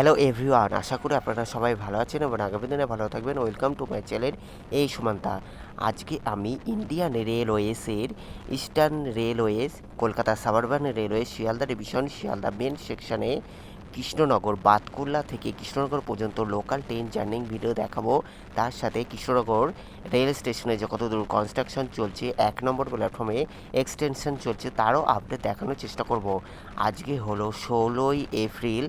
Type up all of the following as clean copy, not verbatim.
Hello everyone, আশা করি আপনারা সবাই ভালো আছেন এবং আগামী দিনে ভালো থাকবেন। ওয়েলকাম টু মাই চ্যানেল এই সুমান্তা। আজকে আমি ইন্ডিয়ান রেলওয়েসের Eastern Railways, Kolkata suburban railway Sealdah division Sealdah main সেকশনে কৃষ্ণনগর বাতকুল্লা থেকে কৃষ্ণনগর পর্যন্ত লোকাল ট্রেন জার্নি ভিডিও দেখাবো। তার সাথে কৃষ্ণনগর রেল স্টেশনে যে কতদূর কনস্ট্রাকশন চলছে, ১ নম্বর প্ল্যাটফর্মে এক্সটেনশন চলছে, তারও আপডেট দেখানোর চেষ্টা করব। আজকে হলো ১৬ই এপ্রিল,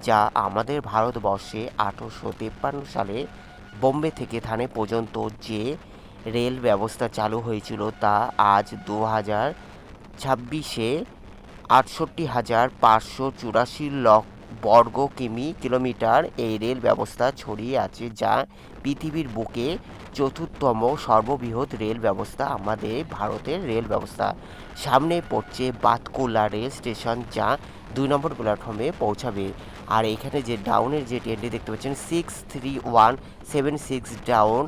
যা আমাদের ভারতবর্ষে ১৮৫৩ সালে বোম্বে থেকে থানে পর্যন্ত যে রেল ব্যবস্থা চালু হয়েছিল, তা আজ ২০২৬-এ ৬৮,৫৮৪ বর্গ কিলোমিটার এই রেল ব্যবস্থা ছড়িয়ে আছে, যা পৃথিবীর বুকে চতুর্থতম সর্ববৃহৎ রেল ব্যবস্থা আমাদের ভারতের রেল ব্যবস্থা। সামনে পড়ছে বাতকুল্লা রেল স্টেশন, যা ২ নম্বর প্ল্যাটফর্মে পৌঁছাবে। আর এখানে যে ডাউনের যে ট্রেনটি দেখতে পাচ্ছেন 63176 ডাউন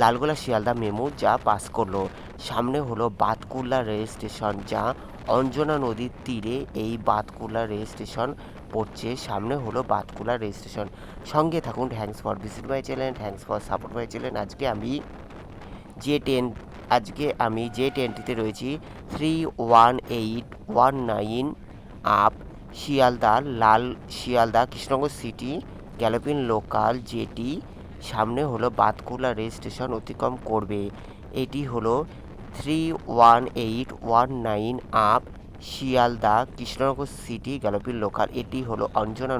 লালগোলা শিয়ালদা মেমু, যা পাস করলো। সামনে হলো বাতকুল্লা রেল স্টেশন, যা অঞ্জনা নদীর তীরে এই বাতকুল্লা রেল স্টেশন পড়ছে। সামনে হলো বাতকুল্লা রেল স্টেশন। সঙ্গে থাকুন। Thanks for visit my channel, thanks for support my channel. আজকে আমি যে ট্রেনটিতে রয়েছি 31819 up Sealdah Krishnanagar city galloping local, যেটি সামনে হলো বাতকুল্লা রেল স্টেশন অতিক্রম করবে। এটি হলো 31819 up Sealdah Krishnanagar city galloping local. এটি হলো অঞ্জনা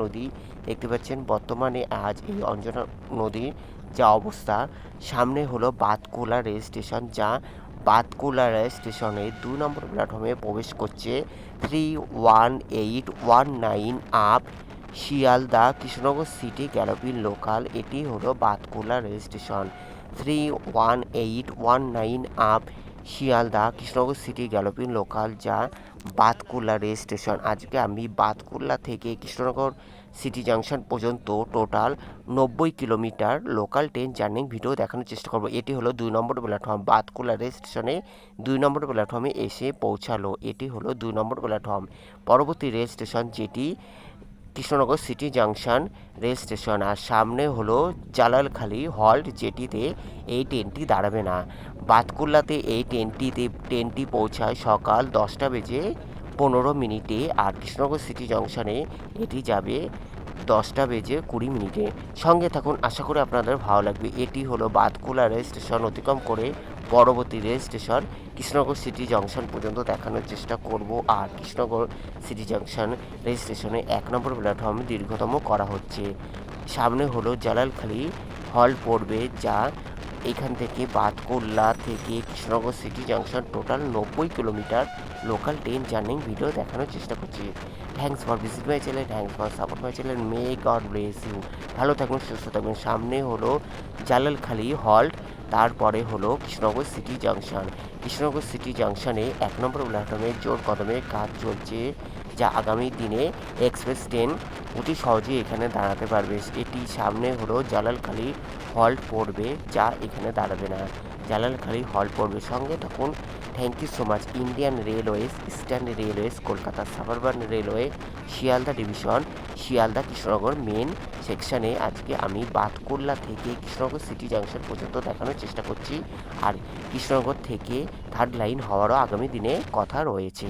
নদী। দেখতে পাচ্ছেন বর্তমানে আজ এই অঞ্জনা নদীর যা অবস্থা। সামনে হলো বাতকুল্লা রেল স্টেশন, যা বাতকুল্লা রেল স্টেশনে ২ নম্বর প্ল্যাটফর্মে প্রবেশ করছে। 31819 up Sealdah Krishnanagar city galloping local. এটি হলো Batkulla rail station. 31819 up Sealdah Krishnanagar city galloping local, যা বাতকুল্লা রেল স্টেশন। আজকে আমি বাতকুল্লা থেকে কৃষ্ণনগর সিটি জাংশন পর্যন্ত total ৯০ kilometre local train journey video দেখানোর চেষ্টা করব। এটি হলো ২ নম্বর প্ল্যাটফর্ম। বাতকুল্লা রেল স্টেশনে ২ নম্বর প্ল্যাটফর্মে এসে পৌঁছালো। এটি হলো ২ নম্বর প্ল্যাটফর্ম। পরবর্তী রেল স্টেশন যেটি Krishnanagar city junction rail station. আর সামনে হলো জালালখালি হল্ট, যেটিতে এই ট্রেনটি দাঁড়াবে না। বাতকুল্লাতে এই ট্রেনটি পৌঁছায় সকাল ১০টা বেজে ১৫ মিনিটে, আর কৃষ্ণনগর সিটি জাংশনে এটি যাবে ১০টা বেজে ২০ মিনিটে। সঙ্গে থাকুন, আশা করি আপনাদের ভালো লাগবে। এটি হলো বাতকুল্লা রেল স্টেশন অতিক্রম করে পরবর্তী rail station Krishnanagar city junction পর্যন্ত দেখানোর চেষ্টা করব। আর কৃষ্ণনগর সিটি জাংশন রেল স্টেশনে ১ নম্বর প্ল্যাটফর্ম দীর্ঘতম করা হচ্ছে। সামনে হলো জালালখালি হল্ট পড়বে, যা এখান থেকে বাতকুল্লা থেকে Krishnanagar city junction total ৯০ kilometre local train journey video দেখানোর চেষ্টা করছি। Thanks for visit my channel, thanks for support my channel. May God bless you. ভালো থাকবেন, সুস্থ থাকবেন। সামনে হলো জালালখালি হল্ট, তারপরে হলো Krishnanagar city junction. Krishnanagar city জাংশনে ১ নম্বর প্ল্যাটফর্মে জোর কদমে কাজ চলছে, যা আগামী দিনে এক্সপ্রেস ট্রেন অতি সহজেই এখানে দাঁড়াতে পারবে। এটি সামনে হলো জালালখালি হল্ট পড়বে, যা এখানে দাঁড়াবে না। জালালখালি হল্ট পড়বে। সঙ্গে থাকুন। Thank you so much. Indian Railways, Eastern Railways, Kolkata suburban railway Sealdah division Sealdah Krishnanagar main সেকশনে আজকে আমি বাতকুল্লা থেকে কৃষ্ণনগর সিটি জাংশন পর্যন্ত দেখানোর চেষ্টা করছি। আর কৃষ্ণনগর থেকে থার্ড লাইন হওয়ারও আগামী দিনে কথা রয়েছে।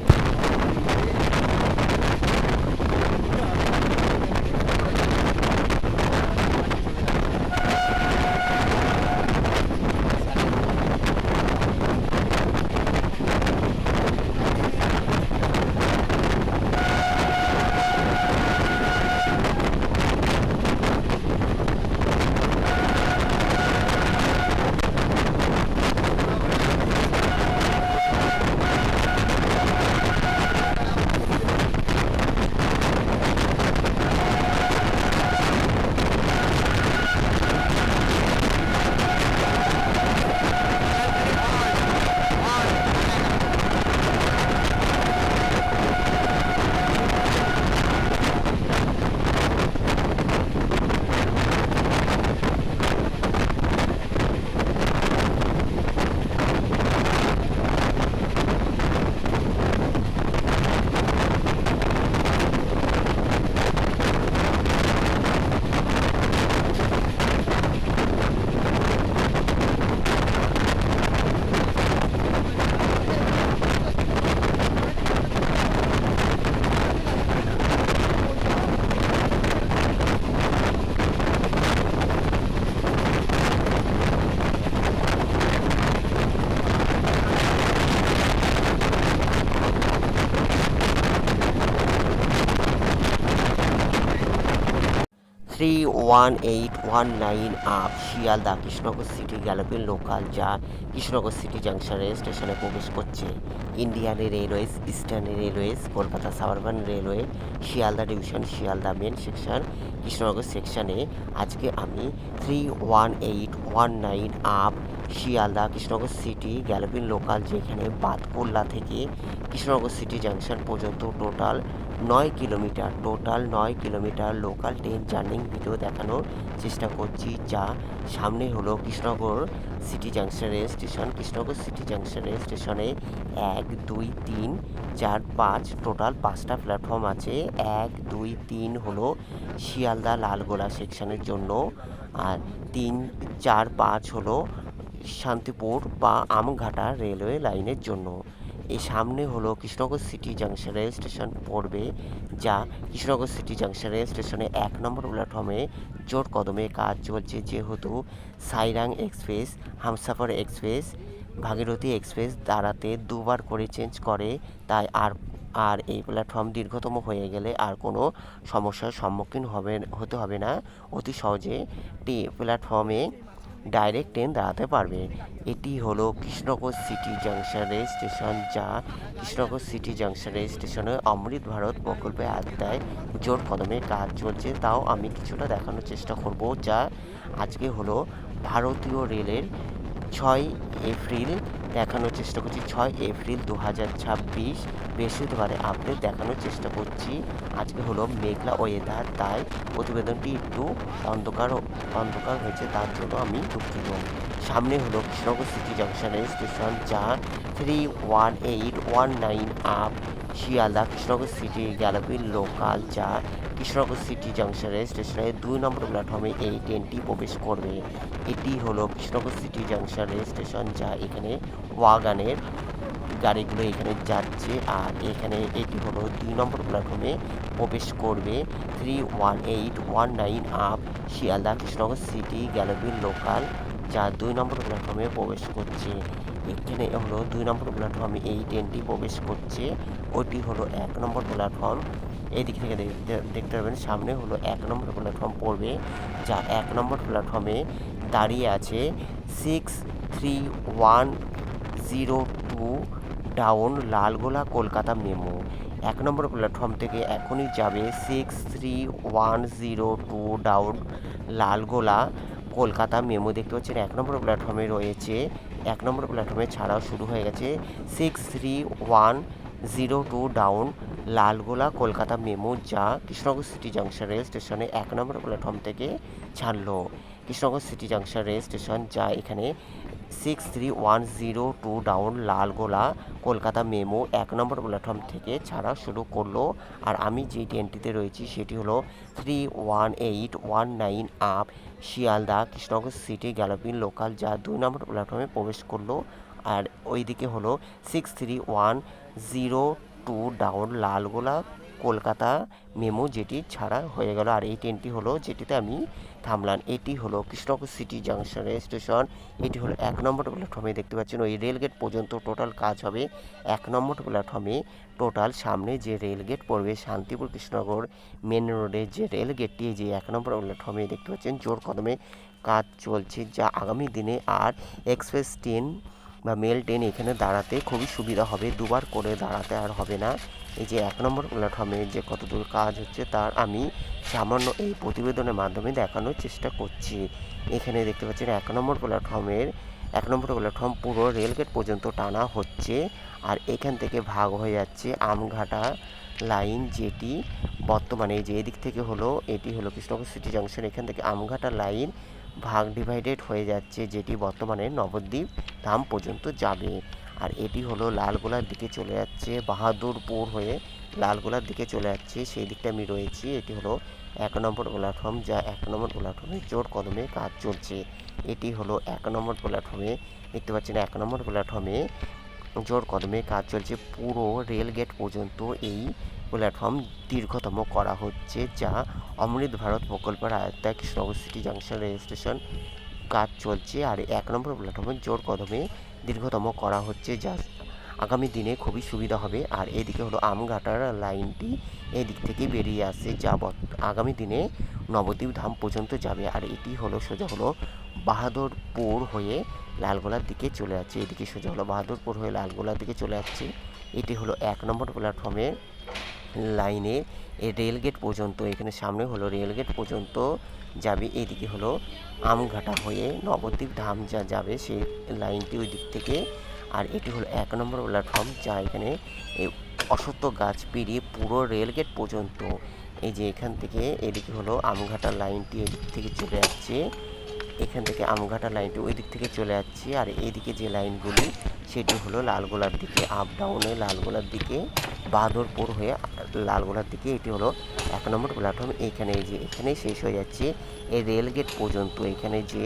31819 up Sealdah Krishnanagar city galloping local, যা কৃষ্ণনগর সিটি জাংশন রেল স্টেশনে প্রবেশ করছে। Indian Railways, Eastern Railways, Kolkata suburban railway, Sealdah division, Sealdah main section, Krishnanagar সেকশনে আজকে আমি 31819 up Sealdah Krishnanagar city galloping local, যেখানে বাতকুল্লা থেকে কৃষ্ণনগর সিটি জাংশন পর্যন্ত total 9 kilometre local train journey video দেখানোর চেষ্টা করছি। যা সামনে হলো Krishnanagar city junction rail station. Krishnanagar city junction rail স্টেশনে 1, 2, 3, 4, 5 টোটাল 5টা প্ল্যাটফর্ম আছে। 1, 2, 3 হলো শিয়ালদা লালগোলা সেকশনের জন্য, আর 3, 4, 5 হলো শান্তিপুর বা আমঘাটা রেলওয়ে লাইনের জন্য। এই সামনে হলো Krishnanagar city junction rail station পড়বে, যা কৃষ্ণনগর সিটি জাংশন রেল স্টেশনে 1 নম্বর প্ল্যাটফর্মে জোর কদমে কাজ চলছে। যেহেতু Sairang express, Humsafar express, Bhagirathi express দাঁড়াতে দুবার করে চেঞ্জ করে, তাই আর এই প্ল্যাটফর্ম দীর্ঘতম হয়ে গেলে আর কোনো সমস্যার সম্মুখীন হতে হবে না। অতি সহজে প্ল্যাটফর্মে ডাইরেক্ট ট্রেন দাঁড়াতে পারবে। এটি হলো Krishnanagar city junction rail station, যা কৃষ্ণনগর সিটি জাংশন রেল স্টেশনে অমৃত ভারত প্রকল্পের আওতায় জোর কদমে কাজ চলছে। তাও আমি কিছুটা দেখানোর চেষ্টা করব। যা আজকে হলো ভারতীয় রেলের 6 এপ্রিল দেখানোর চেষ্টা করছি। 6 এপ্রিল 2026 বৃহস্পতিবারে আপডেট দেখানোর চেষ্টা করছি। আজকে হলো মেঘলা ওয়েদার, তাই প্রতিবেদনটি একটু অন্ধকার হয়েছে, তার জন্য আমি দুঃখিত। সামনে হলো Krishnanagar city junction rail station, যা 31819 up Sealdah Krishnanagar city galloping local, যা কৃষ্ণনগর সিটি জাংশন রেল স্টেশনে 2 নম্বর প্ল্যাটফর্মে এই ট্রেনটি প্রবেশ করবে। এটি হলো Krishnanagar city junction rail station, যা এখানে ওয়াগানের গাড়িগুলো এখানে যাচ্ছে, আর এটি হলো 2 নম্বর প্ল্যাটফর্মে প্রবেশ করবে। 31819 up Sealdah Krishnanagar city galloping local, যা 2 নম্বর প্ল্যাটফর্মে প্রবেশ করছে। এখানে হলো 2 নম্বর প্ল্যাটফর্মে এই ট্রেনটি প্রবেশ করছে। ওটি হলো 1 নম্বর প্ল্যাটফর্ম। এই দিক থেকে দেখতে পাবেন সামনে হলো 1 নম্বর প্ল্যাটফর্ম পড়বে, যা 1 নম্বর প্ল্যাটফর্মে দাঁড়িয়ে আছে 6310 ডাউন লালগোলা কলকাতা মেমো। 1 নম্বর প্ল্যাটফর্ম থেকে এখনই যাবে 6310 ডাউন লালগোলা কলকাতা মেমো। দেখতে পাচ্ছেন 1 নম্বর প্ল্যাটফর্মে রয়েছে। 1 নম্বর প্ল্যাটফর্মে ছাড়াও শুরু হয়ে গেছে 6310 ডাউন লালগোলা কলকাতা মেমো, যা কৃষ্ণনগর সিটি জাংশন রেল স্টেশনে 1 নম্বর প্ল্যাটফর্ম থেকে ছাড়লো। Krishnanagar city junction rail station, যা এখানে 6310 ডাউন লালগোলা কলকাতা মেমো 1 নম্বর প্ল্যাটফর্ম থেকে ছাড়া শুরু করলো। আর আমি যে ট্রেনটিতে রয়েছি সেটি হলো 31819 up Sealdah Krishnanagar city galloping local, যা 2 নম্বর প্ল্যাটফর্মে প্রবেশ করলো। আর ওইদিকে হলো 6310 ডাউন লালগোলা কলকাতা মেমো, যেটি ছাড়া হয়ে গেল। আর এই ট্রেনটি হলো যেটিতে আমি থামলাম। এটি হলো Krishnanagar city junction rail station. এটি হলো 1 নম্বর প্ল্যাটফর্মে। দেখতে পাচ্ছেন ওই রেলগেট পর্যন্ত টোটাল কাজ হবে 1 নম্বর প্ল্যাটফর্মে। টোটাল সামনে যে রেলগেট পড়বে শান্তিপুর কৃষ্ণনগর মেন রোডে যে রেলগেটটি, যে 1 নম্বর প্ল্যাটফর্মে দেখতে পাচ্ছেন জোর কদমে কাজ চলছে। যা আগামী দিনে আর এক্সপ্রেস ট্রেন বা মেল ট্রেন এখানে দাঁড়াতে খুবই সুবিধা হবে, দুবার করে দাঁড়াতে আর হবে না। এই যে 1 নম্বর প্ল্যাটফর্মে যে কতদূর কাজ হচ্ছে তার আমি সামান্য এই প্রতিবেদনের মাধ্যমে দেখানোর চেষ্টা করছি। এখানে দেখতে পাচ্ছেন 1 নম্বর প্ল্যাটফর্ম পুরো রেলগেট পর্যন্ত টানা হচ্ছে। আর এখান থেকে ভাগ হয়ে যাচ্ছে আমঘাটা লাইন, যেটি বর্তমানে যে এদিক থেকে হলো এটি হলো কৃষ্ণনগর সিটি জাংশন, এখান থেকে আমঘাটা লাইন ডিভাইডেড হয়ে যাচ্ছে, যেটি বর্তমানে নবদ্বীপ ধাম পর্যন্ত যাবে। আর এটি হলো লালগোলার দিকে চলে যাচ্ছে, বাহাদুরপুর হয়ে লালগোলার দিকে চলে যাচ্ছে, সেই দিকটা আমি রয়েছি। এটি হলো 1 নম্বর প্ল্যাটফর্ম, যা 1 নম্বর প্ল্যাটফর্মে জোর কদমে কাজ চলছে। এটি হলো 1 নম্বর প্ল্যাটফর্মে। দেখতে পাচ্ছেন 1 নম্বর প্ল্যাটফর্মে জোর কদমে কাজ চলছে। পুরো রেলগেট পর্যন্ত এই প্ল্যাটফর্ম দীর্ঘতম করা হচ্ছে, যা অমৃত ভারত প্রকল্পের আওতায় Krishnanagar city junction rail station কাজ চলছে। আর 1 নম্বর প্ল্যাটফর্মে জোর কদমে দীর্ঘতম করা হচ্ছে, যা আগামী দিনে খুবই সুবিধা হবে। আর এদিকে হলো আমঘাটার লাইনটি এদিক থেকে বেরিয়ে আসছে, যা আগামী দিনে নবদ্বীপ ধাম পর্যন্ত যাবে। আর এটি হলো সোজা হলো বাহাদুরপুর হয়ে লালগোলার দিকে চলে যাচ্ছে। এদিকে সোজা হলো বাহাদুরপুর হয়ে লালগোলার দিকে চলে যাচ্ছে। এটি হলো 1 নম্বর প্ল্যাটফর্মের লাইনে রেলগেট পর্যন্ত, এখানে সামনে হলো রেলগেট পর্যন্ত যাবে। এইদিকে হলো আমঘাটা হয়ে নবদ্বীপ ধাম যা যাবে সেই লাইনটি ওই দিক থেকে। আর এটি হলো 1 নম্বর প্ল্যাটফর্ম, যা এখানে এই অশ্বত্থ গাছ পেরিয়ে পুরো রেলগেট পর্যন্ত, এই যে এখান থেকে এদিকে হলো আমঘাটা লাইনটি এদিক থেকে চলে যাচ্ছে। এখান থেকে আমঘাটা লাইনটি ওই দিক থেকে চলে যাচ্ছে। আর এইদিকে যে লাইনগুলি সেটি হলো লালগোলার দিকে, আপ ডাউনে লালগোলার দিকে, বাহাদুরপুর হয়ে লালগোলার দিকে। এটি হলো 1 নম্বর প্ল্যাটফর্ম। এইখানে এই যে এখানেই শেষ হয়ে যাচ্ছে এই রেলগেট পর্যন্ত। এখানে যে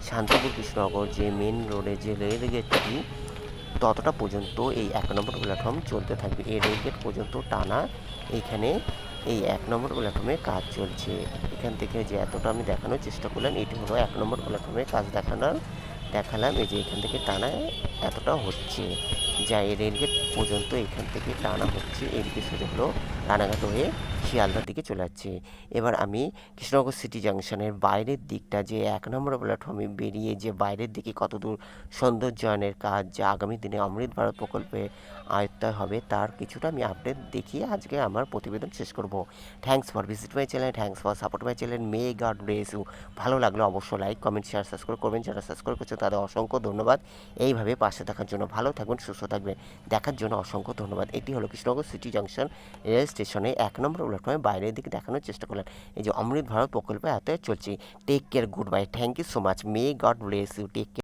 শান্তিপুর কৃষ্ণনগর যে মেন রোডে যে রেলগেটটি, ততটা পর্যন্ত এই 1 নম্বর প্ল্যাটফর্ম চলতে থাকবে। এই রেলগেট পর্যন্ত টানা এইখানে এই 1 নম্বর প্ল্যাটফর্মে কাজ চলছে। এখান থেকে যে এতটা আমি দেখানোর চেষ্টা করলাম, এটি হলো 1 নম্বর প্ল্যাটফর্মে কাজ দেখালাম। এই যে এখান থেকে টানা এতটা হচ্ছে, যা এই রেলগেট পর্যন্ত এখান থেকে টানা হচ্ছে। এদিকে সোজা হলো রানাঘাট হয়ে শিয়ালদার দিকে চলে যাচ্ছে। এবার আমি কৃষ্ণনগর সিটি জাংশনের বাইরের দিকটা, যে 1 নম্বর প্ল্যাটফর্মে বেরিয়ে যে বাইরের দিকে কতদূর সৌন্দর্যায়নের কাজ যা আগামী দিনে অমৃত ভারত প্রকল্পে আয়ত্তায় হবে, তার কিছুটা আমি আপডেট দেখিয়ে আজকে আমার প্রতিবেদন শেষ করব। Thanks for visit my channel, thanks for support my channel. May God bless you. ভালো লাগলো অবশ্যই লাইক, কমেন্ট, শেয়ার, সাবস্ক্রাইব করবেন। যারা সাবস্ক্রাইব করছে তাদের অসংখ্য ধন্যবাদ। এইভাবে পাশে থাকার জন্য। ভালো থাকবেন, সুস্থ থাকবেন, দেখার জন্য অসংখ্য ধন্যবাদ। এটি হলো কৃষ্ণনগর সিটি জাংশন রেল স্টেশনে 1 নম্বর প্ল্যাটফর্মে বাইরের দিকে দেখানোর চেষ্টা করলেন। এই যে অমৃত ভারত প্রকল্পে এত চলছে। Take care, good bye, thank you so much. May God bless you. Take care.